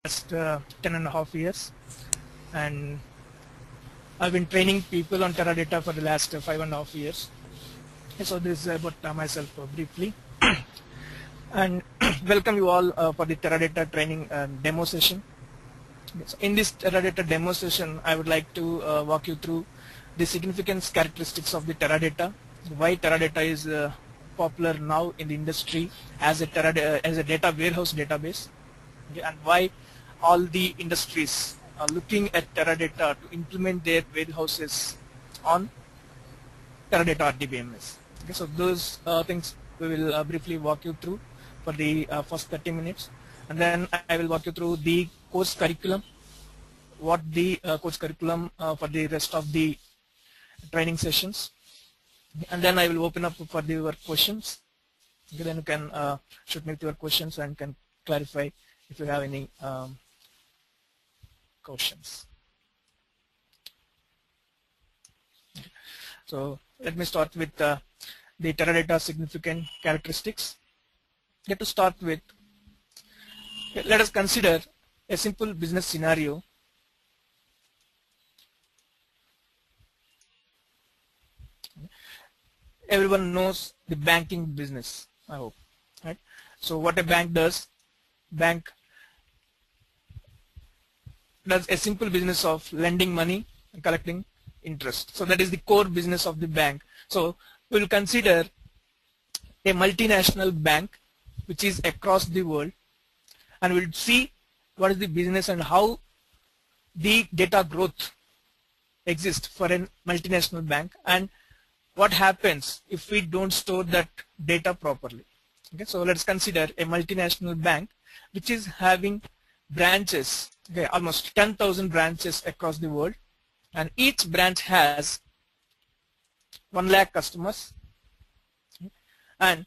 Last 10.5 years, and I've been training people on Teradata for the last 5.5 years. So this is about myself briefly, and welcome you all for the Teradata training demo session. So in this Teradata demo session, I would like to walk you through the significance characteristics of the Teradata, why Teradata is popular now in the industry as a data warehouse database, okay, and why all the industries are looking at Teradata to implement their warehouses on Teradata RDBMS. Okay, so those things we will briefly walk you through for the first 30 minutes, and then I will walk you through the course curriculum, what the course curriculum for the rest of the training sessions, and then I will open up for your questions. Okay, then you can shoot me with your questions and can clarify if you have any questions. So let me start with the Teradata significant characteristics. To start with, let us consider a simple business scenario. Everyone knows the banking business, I hope, right? So what a bank does a simple business of lending money and collecting interest. So that is the core business of the bank. So we will consider a multinational bank which is across the world, and we'll see what is the business and how the data growth exists for a multinational bank, and what happens if we don't store that data properly. Okay, so let's consider a multinational bank which is having branches, okay, almost 10,000 branches across the world, and each branch has 1 lakh customers. And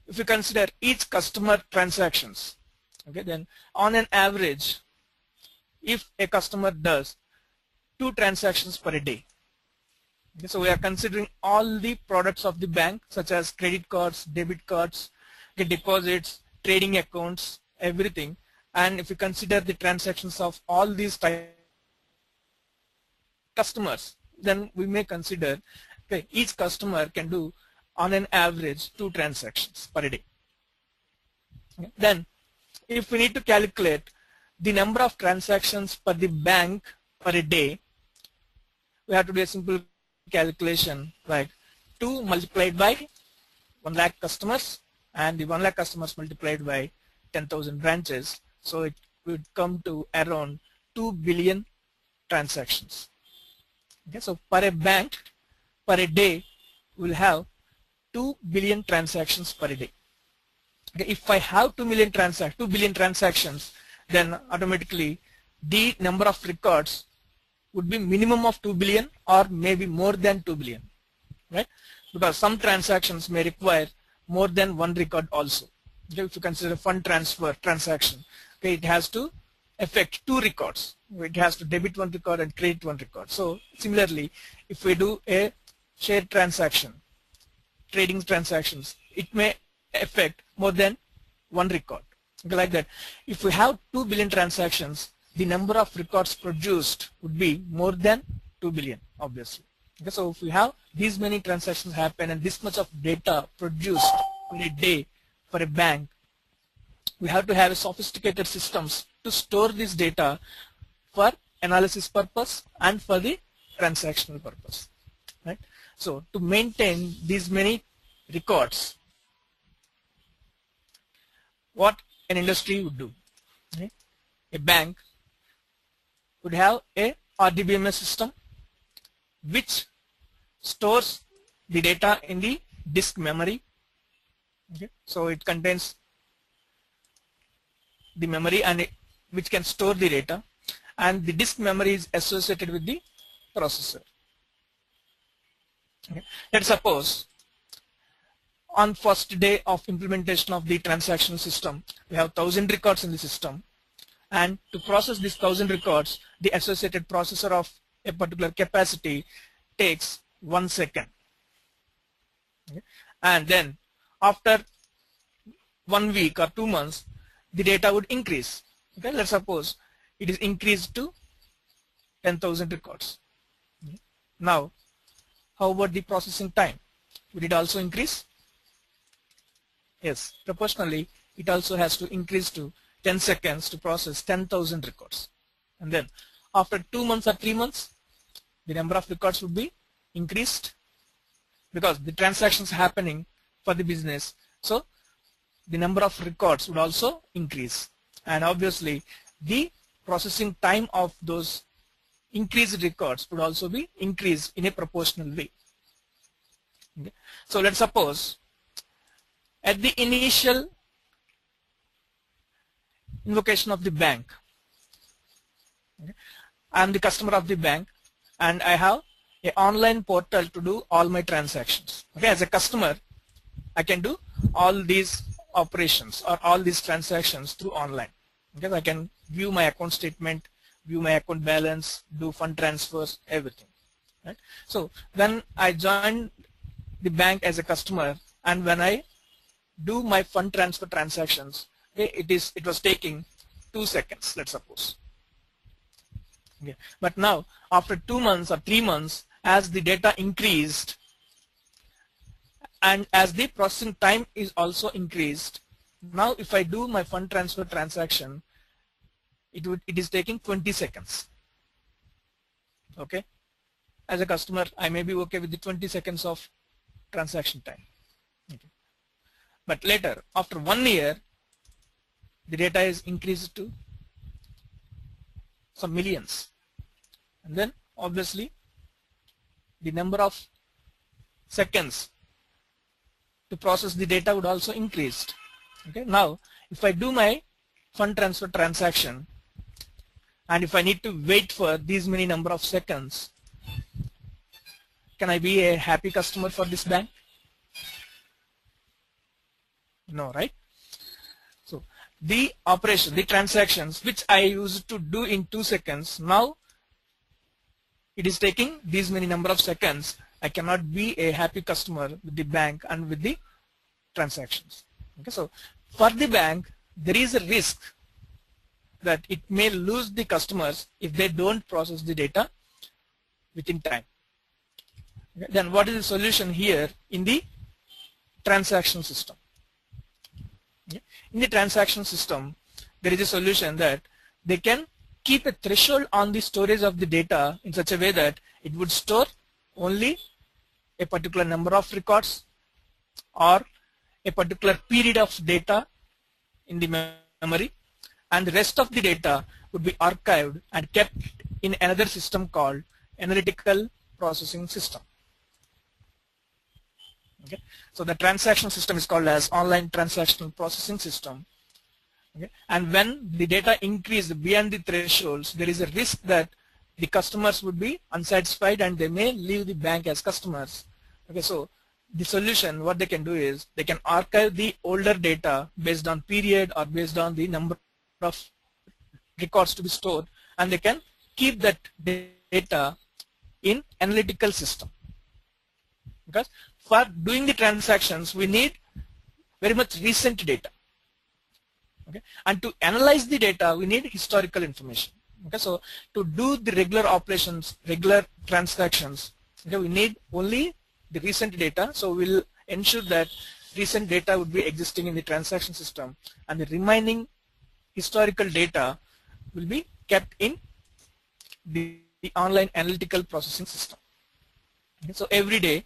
if you consider each customer transactions, okay, then on an average, if a customer does 2 transactions per day, okay, so we are considering all the products of the bank such as credit cards, debit cards, okay, deposits, trading accounts, everything. And if you consider the transactions of all these customers, then we may consider, okay, each customer can do on an average 2 transactions per day. Okay. Then if we need to calculate the number of transactions per the bank per a day, we have to do a simple calculation like 2 multiplied by 1 lakh customers, and the 1 lakh customers multiplied by 10,000 branches. So it would come to around 2 billion transactions. Okay, so per a bank, per a day, we will have 2 billion transactions per day. Okay, if I have 2 billion transactions, then automatically the number of records would be minimum of 2 billion or maybe more than 2 billion, right? Because some transactions may require more than 1 record also. Okay, if you consider fund transfer transaction, okay, it has to affect 2 records. It has to debit 1 record and credit 1 record. So similarly, if we do a share transaction, trading transactions, it may affect more than 1 record. Okay, like that. If we have 2 billion transactions, the number of records produced would be more than 2 billion, obviously. Okay, so if we have these many transactions happen and this much of data produced in a day for a bank, we have to have a sophisticated systems to store this data for analysis purpose and for the transactional purpose, right? So to maintain these many records, what an industry would do, okay? A bank would have a RDBMS system which stores the data in the disk memory. Okay, so it contains the memory and which can store the data, and the disk memory is associated with the processor. Okay. Let's suppose on first day of implementation of the transaction system, we have 1,000 records in the system, and to process these 1,000 records, the associated processor of a particular capacity takes 1 second. Okay. And then after 1 week or 2 months, the data would increase. Okay, let's suppose it is increased to 10,000 records. Now, how about the processing time? Would it also increase? Yes, proportionally, it also has to increase to 10 seconds to process 10,000 records. And then after 2 months or 3 months, the number of records would be increased because the transactions happening for the business. So the number of records would also increase. And obviously, the processing time of those increased records would also be increased in a proportional way. Okay. So let's suppose at the initial invocation of the bank, okay, I am the customer of the bank and I have an online portal to do all my transactions. Okay, as a customer, I can do all these operations or all these transactions through online. Okay, I can view my account statement, view my account balance, do fund transfers, everything. Right? So when I join the bank as a customer and when I do my fund transfer transactions, okay, it was taking 2 seconds, let's suppose. Okay. But now after 2 months or 3 months, as the data increased and as the processing time is also increased, now if I do my fund transfer transaction, it is taking 20 seconds. Okay, as a customer, I may be okay with the 20 seconds of transaction time. Okay. But later, after 1 year, the data is increased to some millions, and then obviously the number of seconds to process the data would also increase. Okay, now if I do my fund transfer transaction and if I need to wait for these many number of seconds, can I be a happy customer for this bank? No, right? So the operation, the transactions which I used to do in 2 seconds, now it is taking these many number of seconds. I cannot be a happy customer with the bank and with the transactions. Okay, so for the bank, there is a risk that it may lose the customers if they don't process the data within time. Okay, then what is the solution here in the transaction system? Okay, in the transaction system, there is a solution that they can keep a threshold on the storage of the data in such a way that it would store only a particular number of records or a particular period of data in the memory, and the rest of the data would be archived and kept in another system called analytical processing system. Okay, so the transaction system is called as online transactional processing system. Okay, and when the data increase beyond the thresholds, there is a risk that the customers would be unsatisfied and they may leave the bank as customers. Okay, so the solution, what they can do is they can archive the older data based on period or based on the number of records to be stored, and they can keep that data in analytical system. Because for doing the transactions, we need very much recent data. Okay, and to analyze the data, we need historical information. Okay, so to do the regular operations, regular transactions, okay, we need only the recent data. So we'll ensure that recent data would be existing in the transaction system, and the remaining historical data will be kept in the online analytical processing system. Okay, so every day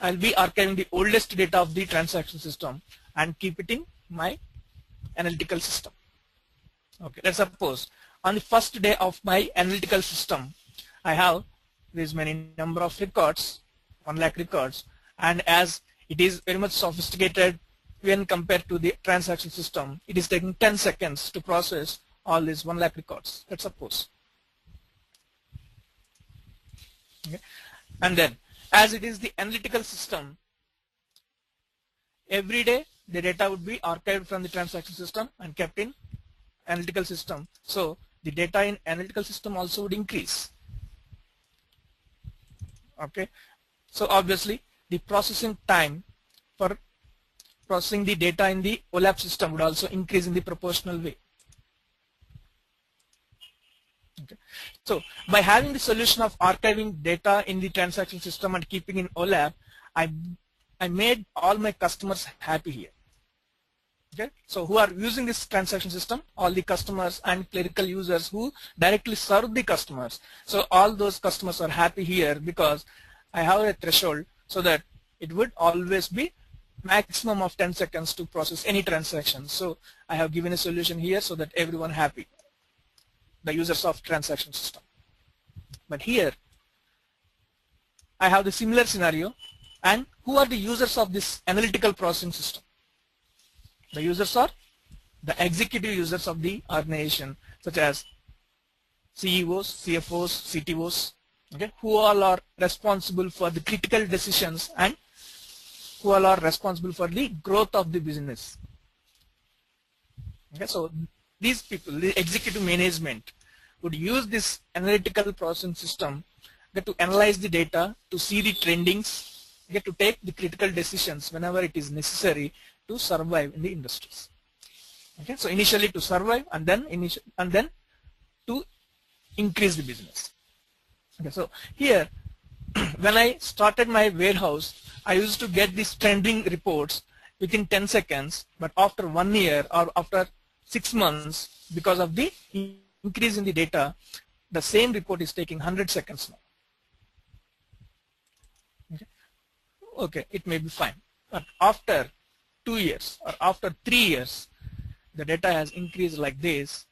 I'll be archiving the oldest data of the transaction system and keep it in my analytical system. Okay, let's suppose on the first day of my analytical system, I have this many number of records, 1 lakh records, and as it is very much sophisticated when compared to the transaction system, it is taking 10 seconds to process all these 1 lakh records, let's suppose. Okay, and then as it is the analytical system, every day the data would be archived from the transaction system and kept in analytical system. So the data in analytical system also would increase. Okay, so obviously the processing time for processing the data in the OLAP system would also increase in the proportional way. Okay. So by having the solution of archiving data in the transaction system and keeping in OLAP, I made all my customers happy here. Okay. So who are using this transaction system? All the customers and clerical users who directly serve the customers. So all those customers are happy here because I have a threshold so that it would always be maximum of 10 seconds to process any transaction. So I have given a solution here so that everyone happy, the users of transaction system. But here I have the similar scenario, and who are the users of this analytical processing system? The users are the executive users of the organization, such as CEOs, CFOs, CTOs, okay, who all are responsible for the critical decisions and who all are responsible for the growth of the business. Okay, so these people, the executive management, would use this analytical processing system to analyze the data, to see the trendings, to take the critical decisions whenever it is necessary to survive in the industries. Okay, so initially to survive, and then to increase the business. Okay, so here when I started my warehouse, I used to get these trending reports within 10 seconds, but after 1 year or after 6 months, because of the increase in the data, the same report is taking 100 seconds now. Okay, it may be fine, but after 2 years or after 3 years, the data has increased like this,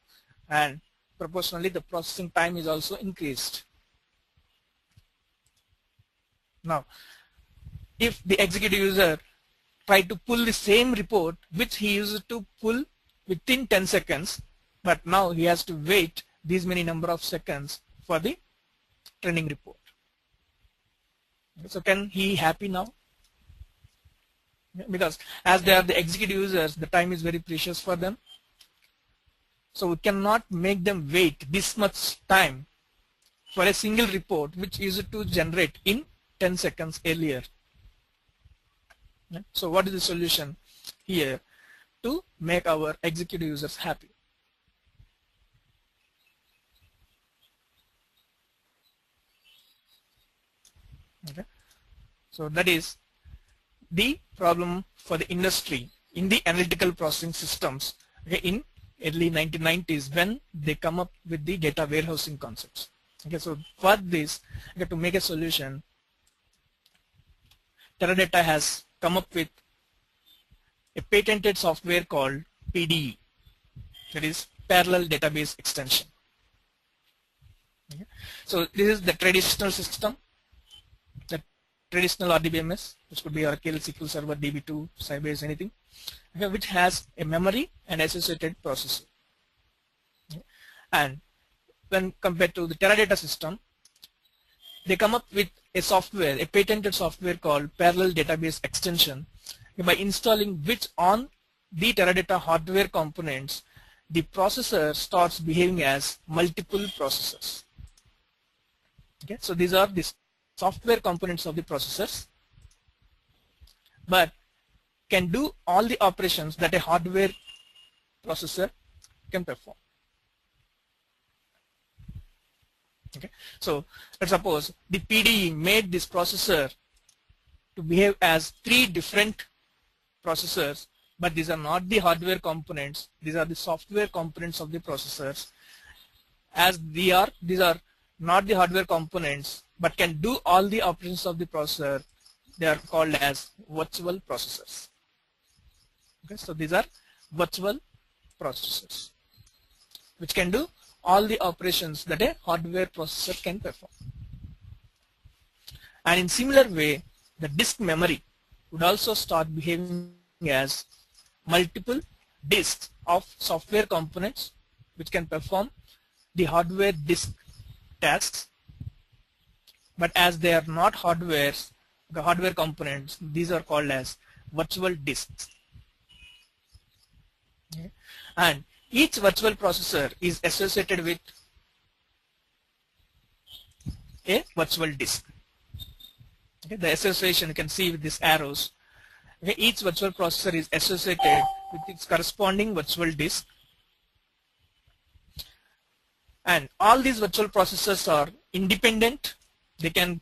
and proportionally the processing time is also increased. Now, if the executive user tried to pull the same report which he used to pull within 10 seconds, but now he has to wait these many number of seconds for the trending report. So can he happy now? Because as they are the executive users, the time is very precious for them. So we cannot make them wait this much time for a single report which used to generate in 10 seconds earlier. So what is the solution here to make our executive users happy? Okay. So that is the problem for the industry in the analytical processing systems, okay, in early 1990s when they come up with the data warehousing concepts. Okay, so for this, okay, to make a solution, Teradata has come up with a patented software called PDE, that is Parallel Database Extension. Okay. So this is the traditional system, the traditional RDBMS, which could be Oracle, SQL Server, DB2, Sybase, anything, okay, which has a memory and associated processor. Okay. And when compared to the Teradata system, they come up with a software, a patented software called Parallel Database Extension, by installing which on the Teradata hardware components, the processor starts behaving as multiple processors. Okay, so these are the software components of the processors, but can do all the operations that a hardware processor can perform. Okay, so let's suppose the PDE made this processor to behave as 3 different processors, but these are not the hardware components, these are the software components of the processors. As these are not the hardware components but can do all the operations of the processor, they are called as virtual processors. Okay, so these are virtual processors which can do all the operations that a hardware processor can perform. And in similar way, the disk memory would also start behaving as multiple disks of software components which can perform the hardware disk tasks, but as they are not hardwares, the hardware components, these are called as virtual disks. Okay. And each virtual processor is associated with a virtual disk. Okay, the association you can see with these arrows. Okay, each virtual processor is associated with its corresponding virtual disk, And all these virtual processors are independent. They can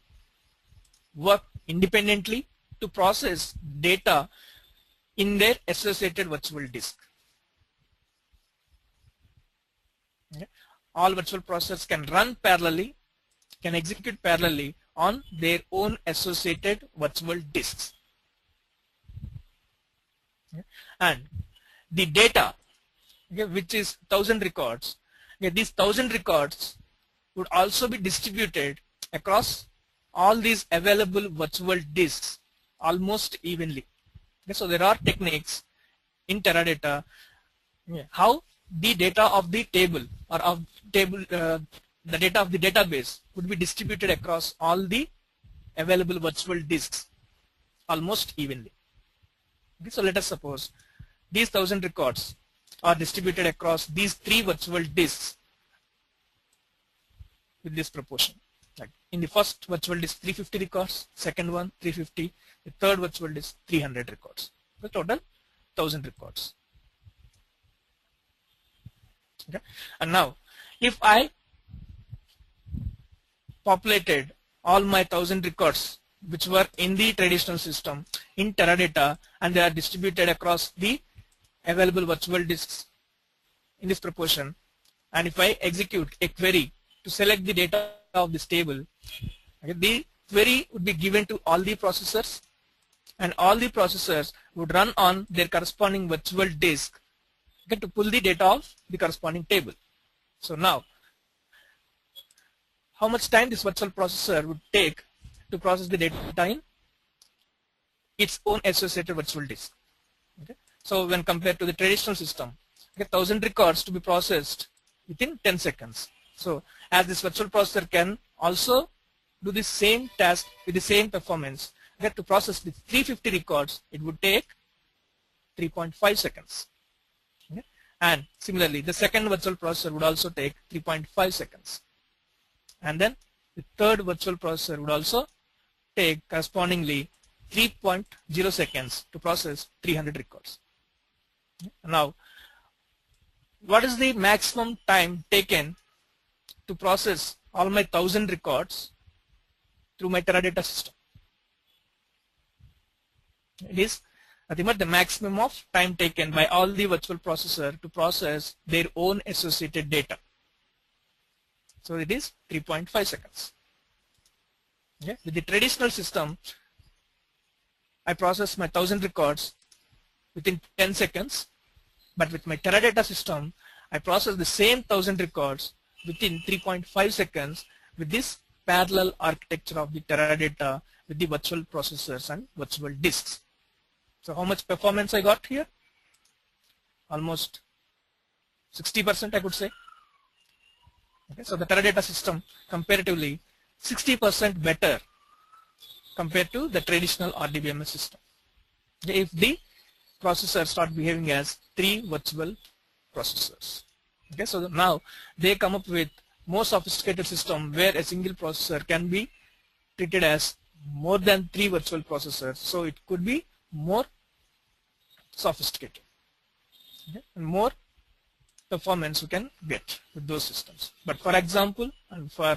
work independently to process data in their associated virtual disk. Okay. All virtual processors can run parallelly, can execute parallelly on their own associated virtual disks. Okay. And the data, okay, which is 1000 records, okay, these 1000 records would also be distributed across all these available virtual disks almost evenly. Okay, so there are techniques in Teradata, yeah, how the data of the table or of table the data of the database would be distributed across all the available virtual disks almost evenly. Okay, so let us suppose these 1000 records are distributed across these 3 virtual disks with this proportion. Like in the first virtual disk 350 records, second one 350, the third virtual disk 300 records. The total 1000 records. Okay. And now if I populated all my 1000 records which were in the traditional system in Teradata, and they are distributed across the available virtual disks in this proportion, and if I execute a query to select the data of this table, okay, the query would be given to all the processors, and all the processors would run on their corresponding virtual disk, okay, to pull the data of the corresponding table. So now, how much time this virtual processor would take to process the data in its own associated virtual disk? Okay. So when compared to the traditional system, okay, 1000 records to be processed within 10 seconds. So as this virtual processor can also do the same task with the same performance, okay, to process the 350 records, it would take 3.5 seconds. Okay. And similarly, the second virtual processor would also take 3.5 seconds. And then the third virtual processor would also take correspondingly 3.0 seconds to process 300 records. Now, what is the maximum time taken to process all my 1000 records through my Teradata system? It is nothing but the maximum of time taken by all the virtual processor to process their own associated data. So it is 3.5 seconds. Okay. With the traditional system, I process my 1000 records within 10 seconds, but with my Teradata system, I process the same 1000 records within 3.5 seconds with this parallel architecture of the Teradata with the virtual processors and virtual disks. So how much performance I got here? Almost 60%, I could say. Okay, so the Teradata system comparatively 60% better compared to the traditional RDBMS system. Okay, if the processors start behaving as 3 virtual processors. Okay, so now they come up with more sophisticated system where a single processor can be treated as more than 3 virtual processors. So it could be more sophisticated, okay, and more performance you can get with those systems. But for example, and for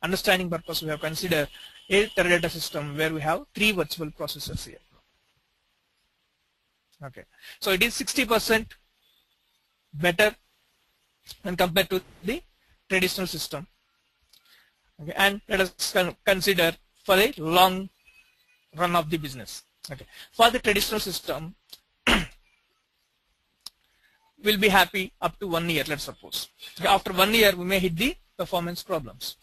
understanding purpose, we have considered a Teradata system where we have 3 virtual processors here. Okay, so it is 60% better when compared to the traditional system. Okay, and let us consider for a long run of the business. Okay, for the traditional system, we'll be happy up to 1 year, let's suppose. Okay, after 1 year, we may hit the performance problems.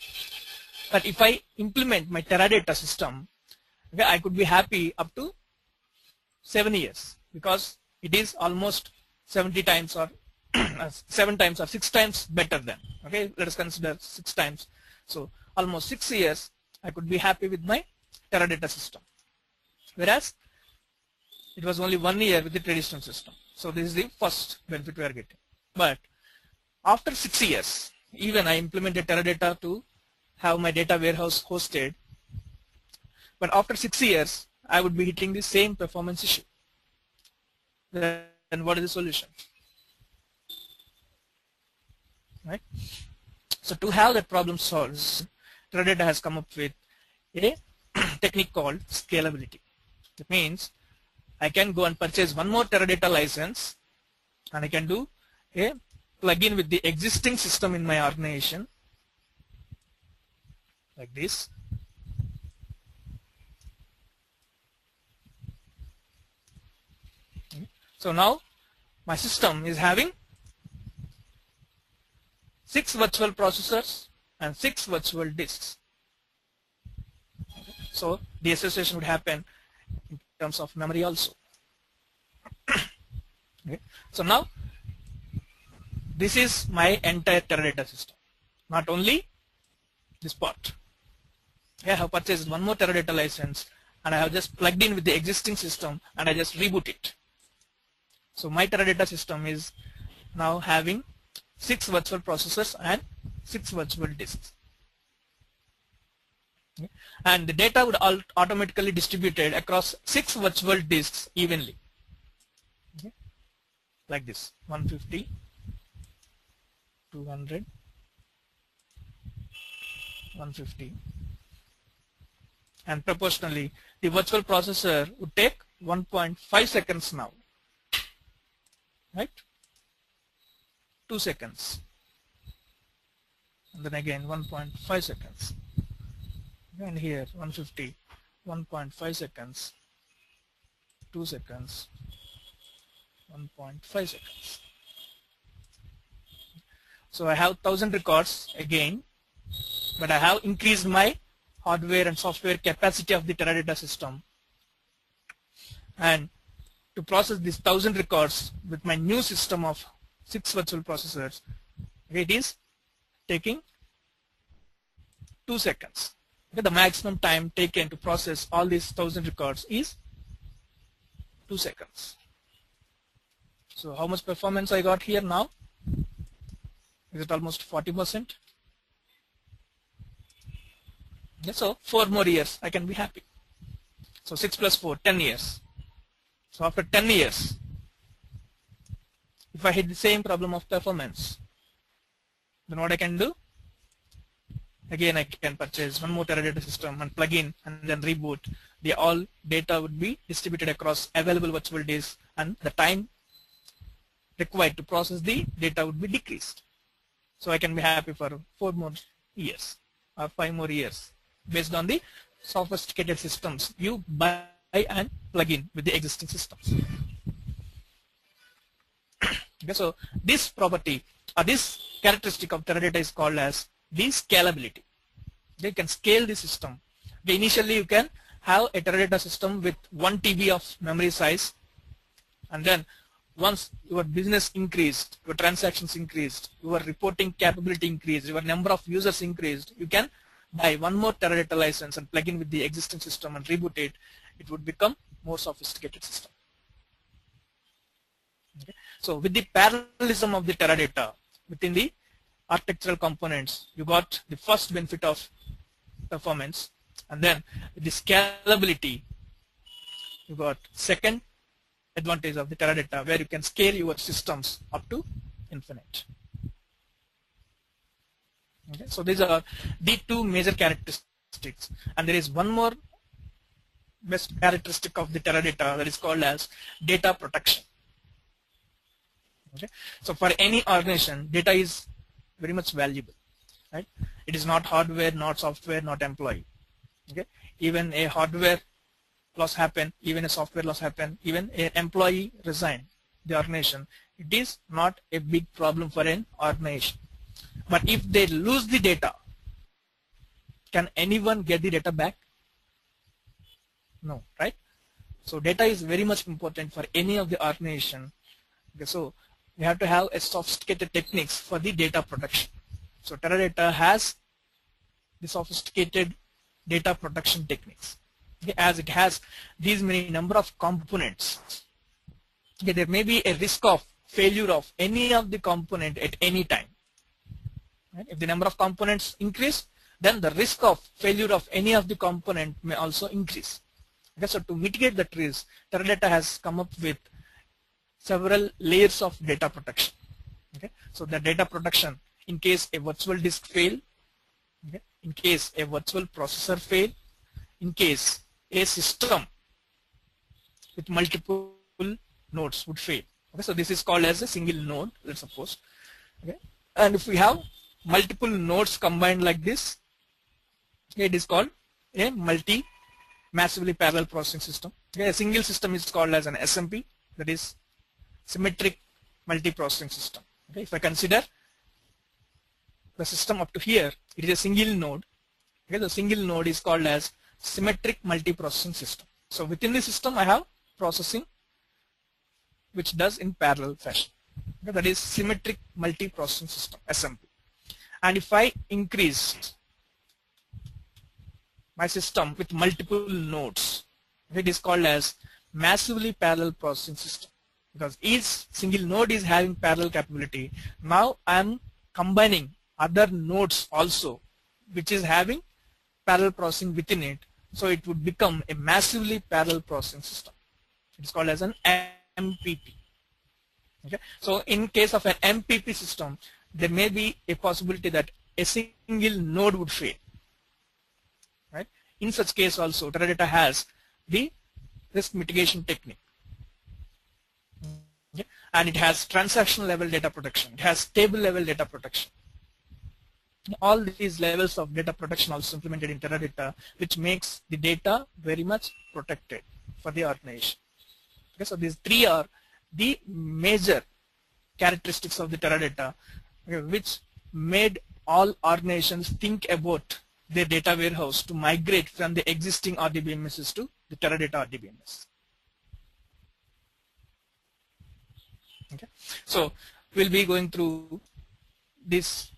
But if I implement my Teradata system, okay, I could be happy up to 7 years because it is almost 70 times or 7 times or 6 times better than. Okay, let us consider 6 times. So almost 6 years, I could be happy with my Teradata system. Whereas it was only 1 year with the traditional system. So this is the first benefit we are getting. But after 6 years, even I implemented Teradata to have my data warehouse hosted. But after 6 years, I would be hitting the same performance issue. Then what is the solution? Right? So to have that problem solved, Teradata has come up with a technique called scalability. That means I can go and purchase one more Teradata license, and I can do a plugin with the existing system in my organization like this. So now my system is having 6 virtual processors and 6 virtual disks. So the association would happen in terms of memory also. Okay. So now this is my entire Teradata system, not only this part. I have purchased one more Teradata license, and I have just plugged in with the existing system, and I just reboot it. So my Teradata system is now having 6 virtual processors and 6 virtual disks. Okay. And the data would automatically distributed across 6 virtual disks evenly. Okay. Like this, 150, 200, 150, and proportionally the virtual processor would take 1.5 seconds now, right? 2 seconds, and then again 1.5 seconds, and here 150, 1.5 seconds, 2 seconds, 1.5 seconds. So I have 1000 records again, but I have increased my hardware and software capacity of the Teradata system, and to process these 1000 records with my new system of 6 virtual processors, it is taking 2 seconds. Okay, the maximum time taken to process all these 1000 records is 2 seconds. So how much performance I got here now? Is it almost 40%? Yeah, so 4 more years I can be happy. So 6 plus 4, 10 years. So after 10 years, if I hit the same problem of performance, then what I can do? Again, I can purchase one more Teradata system and plug in and then reboot. The all data would be distributed across available virtual disks, and the time required to process the data would be decreased. So I can be happy for 4 more years or 5 more years based on the sophisticated systems you buy and plug in with the existing systems. Okay, so this property or this characteristic of Teradata is called as the scalability. They can scale the system. Okay, initially you can have a Teradata system with 1 TB of memory size, and then once your business increased, your transactions increased, your reporting capability increased, your number of users increased, you can buy one more Teradata license and plug in with the existing system and reboot it. It would become more sophisticated system. Okay. So with the parallelism of the Teradata within the architectural components, you got the first benefit of performance, and then with the scalability, you got second advantage of the Teradata, where you can scale your systems up to infinite. Okay. So these are the 2 major characteristics, and there is one more best characteristic of the Teradata that is called as data protection. Okay. So for any organization, data is very much valuable, right? It is not hardware, not software, not employee. Okay. Even a hardware loss happen, even a software loss happen, even an employee resign the organization, it is not a big problem for an organization. But if they lose the data, can anyone get the data back? No, right? So data is very much important for any of the organization. Okay, so we have to have a sophisticated techniques for the data protection. So Teradata has the sophisticated data protection techniques. Okay, as it has these many number of components. Okay, there may be a risk of failure of any of the component at any time. Right? If the number of components increase, then the risk of failure of any of the component may also increase. Okay, so to mitigate that risk, Teradata has come up with several layers of data protection. Okay, so the data protection in case a virtual disk fail, okay, in case a virtual processor fail, in case a system with multiple nodes would fail. Okay, so this is called as a single node, let's suppose. Okay, and if we have multiple nodes combined like this, okay, it is called a massively parallel processing system. Okay, a single system is called as an SMP, that is symmetric multiprocessing system. Okay, if I consider the system up to here, it is a single node. Okay, the single node is called as symmetric multiprocessing system. So within the system I have processing which does in parallel fashion. Okay, that is symmetric multiprocessing system, SMP. And if I increase my system with multiple nodes, it is called as massively parallel processing system, because each single node is having parallel capability. Now I am combining other nodes also which is having parallel processing within it, so it would become a massively parallel processing system. It is called as an MPP. Okay, so in case of an MPP system, there may be a possibility that a single node would fail. Right? In such case also, Teradata has the risk mitigation technique. Okay? And it has transaction level data protection. It has table level data protection. All these levels of data protection also implemented in Teradata, which makes the data very much protected for the organization. Okay, so these three are the major characteristics of the Teradata, okay, which made all organizations think about their data warehouse to migrate from the existing RDBMSs to the Teradata RDBMS. Okay, so we'll be going through this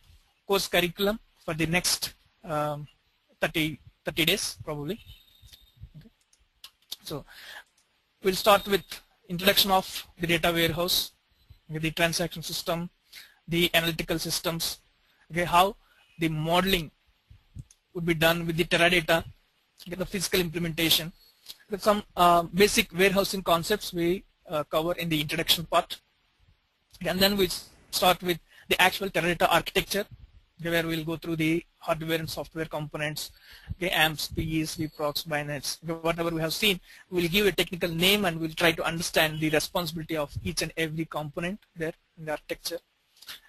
course curriculum for the next 30 days probably. Okay. So we'll start with introduction of the data warehouse, the transaction system, the analytical systems, okay, how the modeling would be done with the Teradata, okay, the physical implementation, with some basic warehousing concepts we cover in the introduction part, and then we start with the actual Teradata architecture, okay, where we'll go through the hardware and software components, okay, AMPs, PEs, vprocs, binaries, okay, whatever we have seen, we'll give a technical name and we'll try to understand the responsibility of each and every component there in the architecture.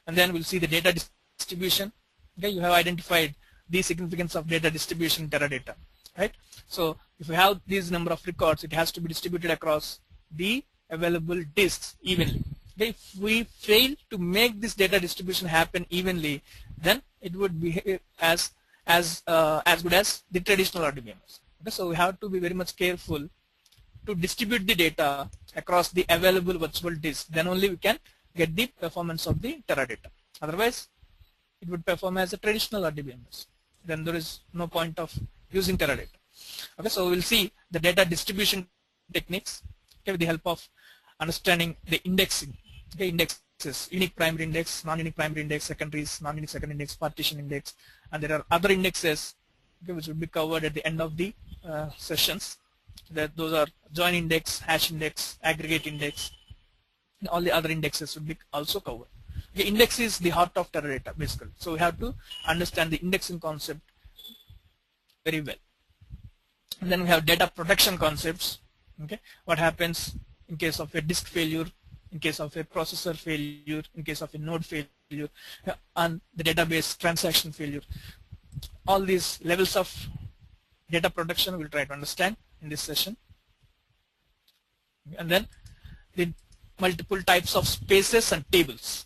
And then we'll see the data distribution. Okay, you have identified the significance of data distribution in Teradata, right? So if we have this number of records, it has to be distributed across the available disks evenly. Okay, if we fail to make this data distribution happen evenly, then it would behave as good as the traditional RDBMS. Okay, so we have to be very much careful to distribute the data across the available virtual disk. Then only we can get the performance of the Teradata. Otherwise, it would perform as a traditional RDBMS. Then there is no point of using Teradata. Okay, so we'll see the data distribution techniques, okay, with the help of understanding the indexing. Okay, indexes, unique primary index, non-unique primary index, secondaries, non-unique secondary index, partition index, and there are other indexes, okay, which will be covered at the end of the sessions. Those are join index, hash index, aggregate index, and all the other indexes will be also covered. The index is the heart of Teradata basically, so we have to understand the indexing concept very well. And then we have data protection concepts. Okay, what happens in case of a disk failure, in case of a processor failure, in case of a node failure, and the database transaction failure. All these levels of data protection we'll try to understand in this session. And then the multiple types of spaces and tables.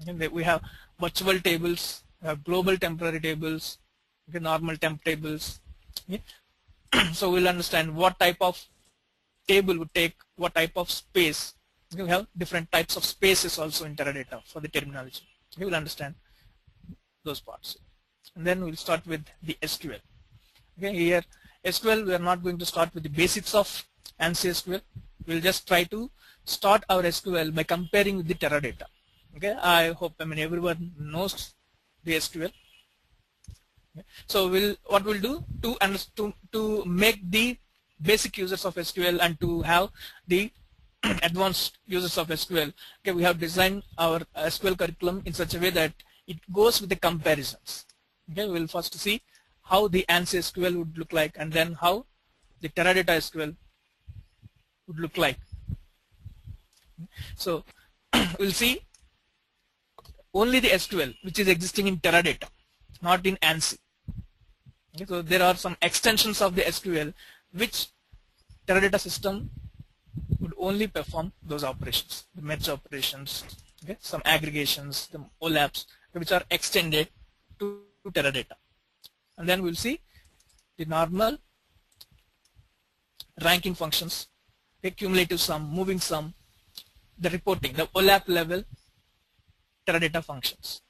Okay, we have virtual tables, we have global temporary tables, okay, normal temp tables. Okay. So we'll understand what type of table would take what type of space. We have different types of spaces also in Teradata for the terminology. We will understand those parts. And then we'll start with the SQL. Okay, here SQL, we are not going to start with the basics of ANSI SQL. We'll just try to start our SQL by comparing with the Teradata. Okay, I hope everyone knows the SQL. Okay. So what we'll do to make the basic users of SQL and to have the advanced users of SQL, okay, we have designed our SQL curriculum in such a way that it goes with the comparisons. Okay, we'll first see how the ANSI SQL would look like, and then how the Teradata SQL would look like. So we'll see only the SQL which is existing in Teradata, not in ANSI. Okay, so there are some extensions of the SQL which Teradata system would only perform those operations, the merge operations, okay, some aggregations, the OLAPs, which are extended to Teradata. And then we'll see the normal ranking functions, the cumulative sum, moving sum, the reporting, the OLAP level Teradata functions.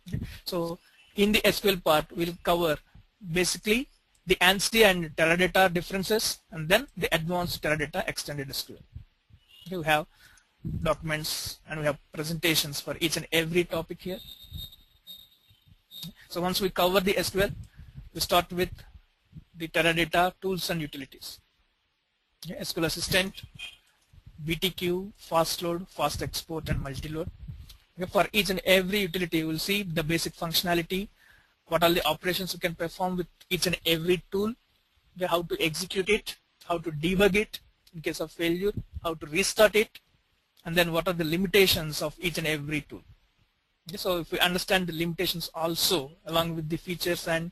Okay. So in the SQL part, we'll cover basically the ANSI and Teradata differences, and then the advanced Teradata extended SQL. Okay, we have documents and we have presentations for each and every topic here. So once we cover the SQL, we start with the Teradata tools and utilities. Okay, SQL Assistant, BTQ, fast load, fast export, and multi-load. Okay, for each and every utility, we'll see the basic functionality, what are the operations you can perform with each and every tool, okay, how to execute it, how to debug it in case of failure, how to restart it, and then what are the limitations of each and every tool. Okay, so if we understand the limitations also along with the features and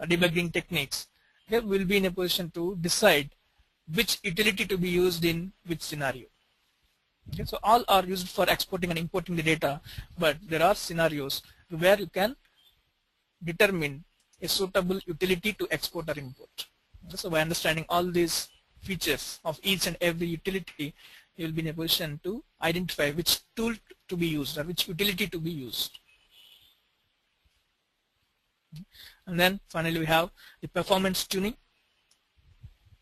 debugging techniques, okay, we'll be in a position to decide which utility to be used in which scenario. Okay, so all are used for exporting and importing the data, but there are scenarios where you can determine a suitable utility to export or import. Okay, so by understanding all these features of each and every utility, you will be in a position to identify which tool to be used or which utility to be used. And then finally we have the performance tuning.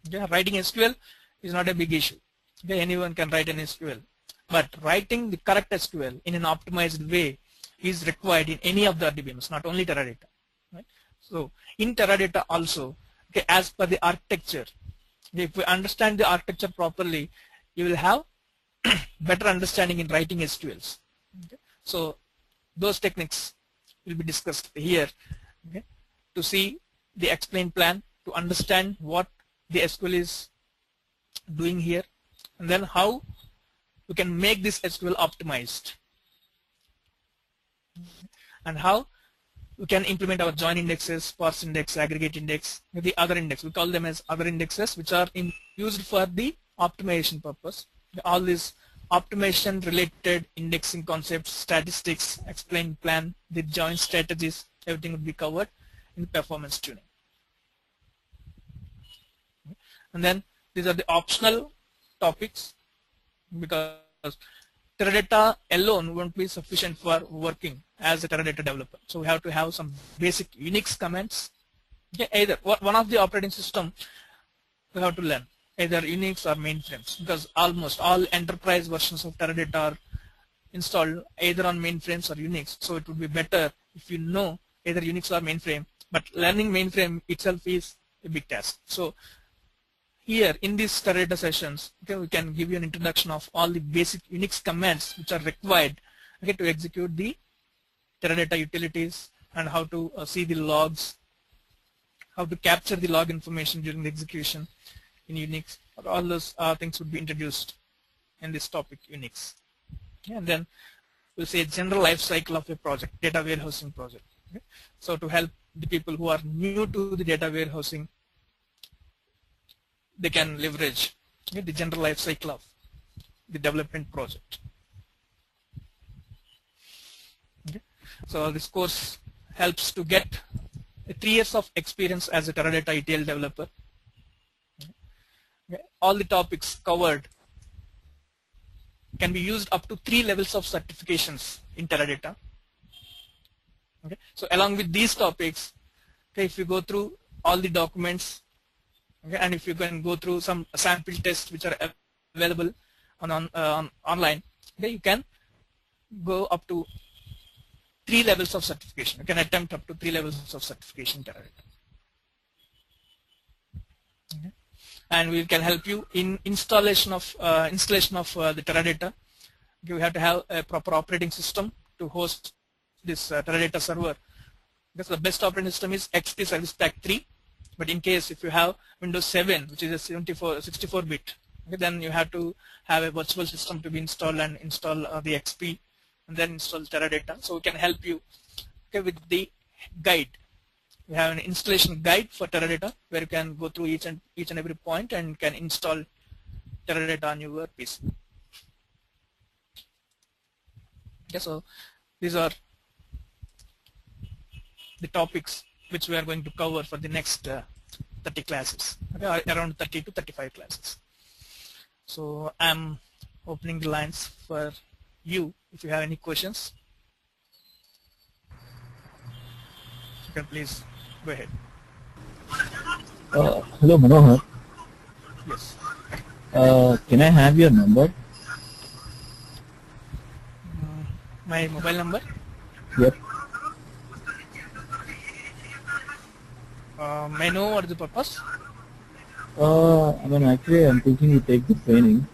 Okay, writing SQL is not a big issue. Okay, anyone can write an SQL, but writing the correct SQL in an optimized way is required in any of the RDBMS, not only Teradata. Right? So in Teradata also, okay, as per the architecture, if we understand the architecture properly, you will have better understanding in writing SQLs. Okay? So those techniques will be discussed here, okay, to see the explain plan, to understand what the SQL is doing here, and then how we can make this SQL optimized, and how we can implement our join indexes, sparse index, aggregate index, the other index. We call them as other indexes, which are used for the optimization purpose. All these optimization related indexing concepts, statistics, explain plan, the join strategies, everything will be covered in performance tuning. And then these are the optional topics, because Teradata alone won't be sufficient for working as a Teradata developer. So we have to have some basic Unix commands. Okay, either one of the operating system we have to learn, either Unix or mainframes, because almost all enterprise versions of Teradata are installed either on mainframes or Unix. So it would be better if you know either Unix or mainframe, but learning mainframe itself is a big task. So here in these Teradata sessions, okay, we can give you an introduction of all the basic Unix commands which are required, okay, to execute the Teradata utilities, and how to see the logs, how to capture the log information during the execution in Unix. All those things would be introduced in this topic, Unix. Okay, and then we'll say a general life cycle of a project, data warehousing project. Okay. So to help the people who are new to the data warehousing, they can leverage, okay, the general life cycle of the development project. Okay. So this course helps to get 3 years of experience as a Teradata ETL developer. Okay. All the topics covered can be used up to 3 levels of certifications in Teradata. Okay. So along with these topics, okay, if you go through all the documents, okay, and if you can go through some sample tests which are available on online, okay, you can go up to 3 levels of certification. You can attempt up to 3 levels of certification in Teradata. Okay. And we can help you in installation of the Teradata. Okay, we have to have a proper operating system to host this Teradata server, because the best operating system is XP Service Pack 3. But in case if you have Windows 7, which is a 64-bit, okay, then you have to have a virtual system to be installed and install the XP and then install Teradata. So we can help you, okay, with the guide. We have an installation guide for Teradata where you can go through each and every point and can install Teradata on your PC. Okay, so these are the topics which we are going to cover for the next 30 classes, okay, around 30 to 35 classes. So I'm opening the lines for you if you have any questions. You can please go ahead. Hello Manohar. Yes. Can I have your number? My mobile number? Yep. May I know what is the purpose? I mean, actually, I'm thinking to take the training.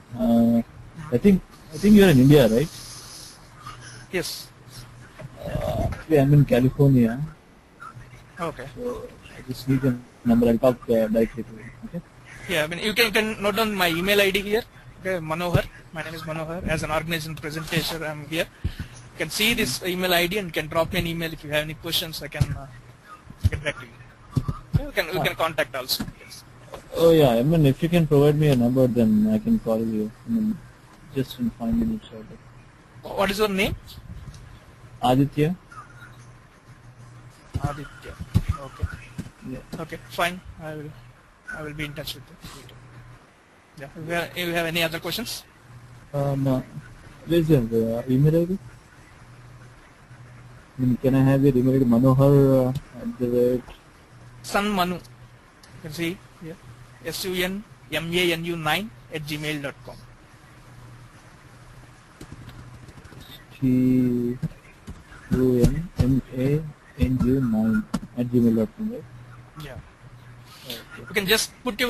I think you're in India, right? Yes. Actually, I'm in California. Okay. So I just need your number. I'll talk directly to you. Okay. Yeah, I mean, you can note down my email ID here. Okay, Manohar. My name is Manohar. As an organization presentation, I'm here. You can see this email ID and can drop me an email if you have any questions. I can get back to you. Okay, you can contact also. Yes. Oh yeah, I mean, if you can provide me a number, then I can call you. I mean, just in 5 minutes or so. What is your name? Aditya. Aditya. Okay. Yeah. Okay, fine. I will be in touch with you. Yeah. If you have any other questions? No. Where's your email ID? I mean, can I have your email ID? Manohar Sun Manu. You can see here. sunmanu9@gmail.com. sunmanu9@gmail.com, right? Yeah. Okay. You can just put your